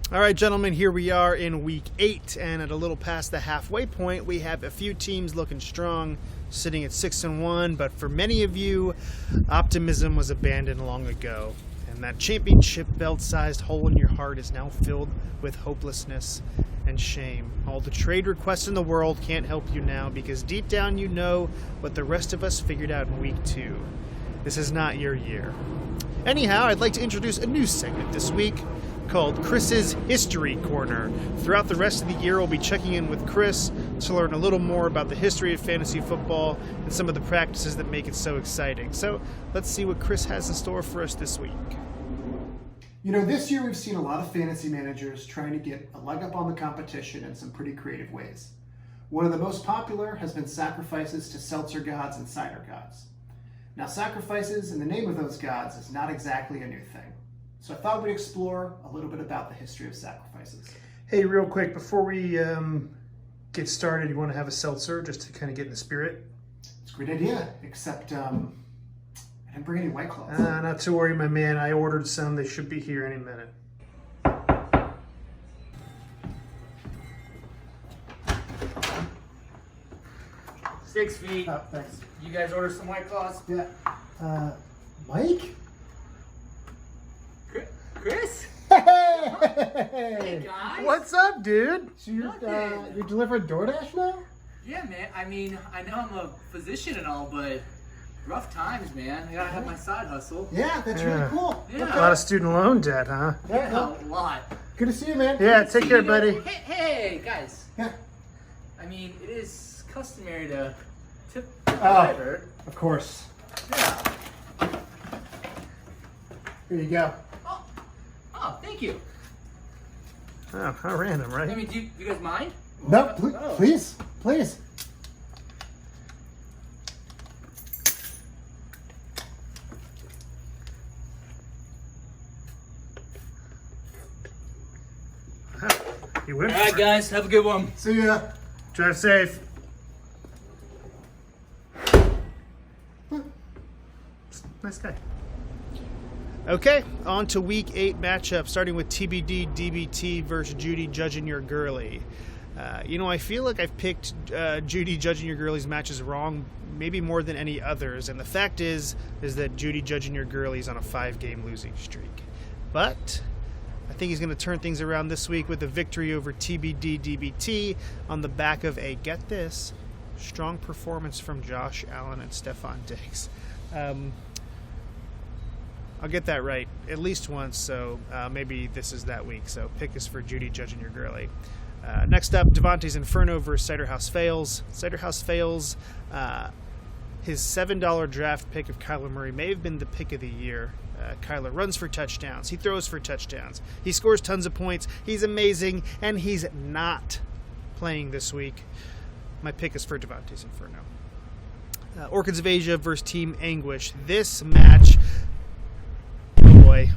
All right, gentlemen, here we are in week 8, and at a little past the halfway point, we have a few teams looking strong, sitting at 6-1, but for many of you, optimism was abandoned long ago, and that championship belt-sized hole in your heart is now filled with hopelessness and shame. All the trade requests in the world can't help you now, because deep down you know what the rest of us figured out in week 2. This is not your year. Anyhow, I'd like to introduce a new segment this week, called Chris's History Corner. Throughout the rest of the year, we'll be checking in with Chris to learn a little more about the history of fantasy football and some of the practices that make it so exciting. So let's see what Chris has in store for us this week. You know, this year we've seen a lot of fantasy managers trying to get a leg up on the competition in some pretty creative ways. One of the most popular has been sacrifices to seltzer gods and cider gods. Now, sacrifices in the name of those gods is not exactly a new thing. So I thought we'd explore a little bit about the history of sacrifices. Hey, real quick, before we get started, you want to have a seltzer just to kind of get in the spirit? It's a great idea, except I didn't bring any White Claws. Not to worry, my man. I ordered some. They should be here any minute. 6 feet. Oh, thanks. You guys order some White Claws? Yeah. Mike? Chris? Hey! Hey, guys. What's up, dude? So you're Nothing. delivering DoorDash now? Yeah, man. I mean, I know I'm a physician and all, but rough times, man. I gotta have my side hustle. Yeah, that's really cool. Yeah. A lot of student loan debt, huh? Yeah, A lot. good to see you, man. Yeah, take care, buddy. Hey, guys. Yeah. I mean, it is customary to tip Oh. the driver. Of course. Yeah. Here you go. Oh, thank you. Oh, how random, I right? mean, do you guys mind? No, Oh. please. You win. All right, guys. Have a good one. See ya. Drive safe. Nice guy. Okay, on to week 8 matchup, starting with TBD DBT versus Judy Judging Your Girly. I feel like I've picked Judy Judging Your Girly's matches wrong, maybe more than any others, and the fact is that Judy Judging Your Girly's on a 5-game losing streak. But I think he's going to turn things around this week with a victory over TBD DBT on the back of a, get this, strong performance from Josh Allen and Stephon Diggs. I'll get that right at least once, so maybe this is that week. So pick is for Judy Judging Your Girly. Next up, Devontae's Inferno versus Cider House Fails. Cider House Fails, his $7 draft pick of Kyler Murray may have been the pick of the year. Kyler runs for touchdowns. He throws for touchdowns. He scores tons of points. He's amazing, and he's not playing this week. My pick is for Devontae's Inferno. Orchids of Asia versus Team Anguish. This match, boy,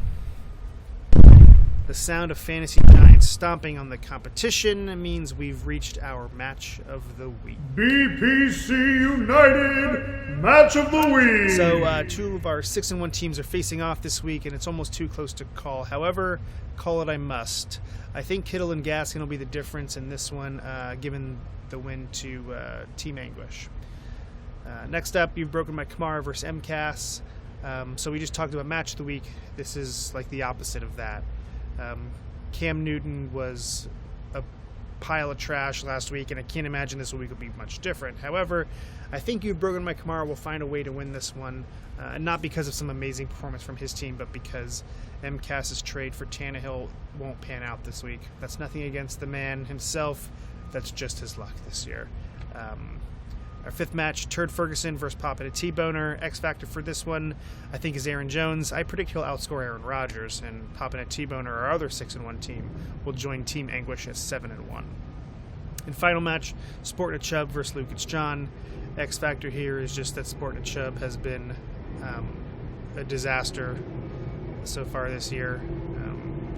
the sound of fantasy giants stomping on the competition means we've reached our match of the week. BPC United Match of the Week. So 2 of our 6-1 teams are facing off this week, and it's almost too close to call. However, call it I must. I think Kittle and Gaskin will be the difference in this one, given the win to Team Anguish. Next up, you've broken my Kamara versus MCAS. So we just talked about match of the week. This is like the opposite of that. Cam Newton was a pile of trash last week, and I can't imagine this week will be much different. However, I think You've Broken My Kamara will find a way to win this one, not because of some amazing performance from his team, but because MCAS's trade for Tannehill won't pan out this week. That's nothing against the man himself. That's just his luck this year. Our 5th match, Turd Ferguson versus Pop and a T-Boner. X Factor for this one, I think, is Aaron Jones. I predict he'll outscore Aaron Rodgers, and Pop and a T-Boner, our other 6-1 team, will join Team Anguish at 7-1. And final match, Sport and a Chubb versus Lucas John. X Factor here is just that Sport and a Chubb has been a disaster so far this year.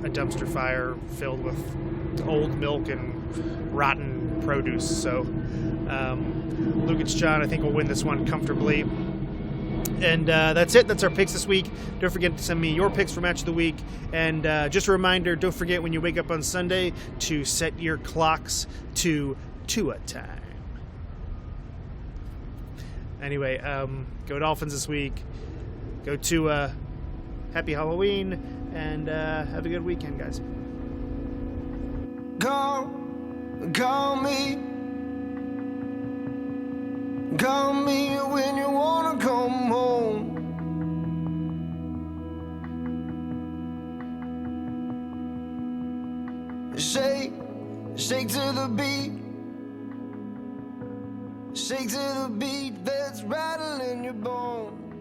A dumpster fire filled with old milk and rotten produce. So Lucas John, I think, will win this one comfortably. And that's it. That's our picks this week. Don't forget to send me your picks for Match of the Week. And just a reminder, don't forget when you wake up on Sunday to set your clocks to Tua time. Anyway, go Dolphins this week. Go Tua. Happy Halloween. And have a good weekend, guys. Call me. Call me when you wanna come home. Shake, shake to the beat. Shake to the beat that's rattling your bones.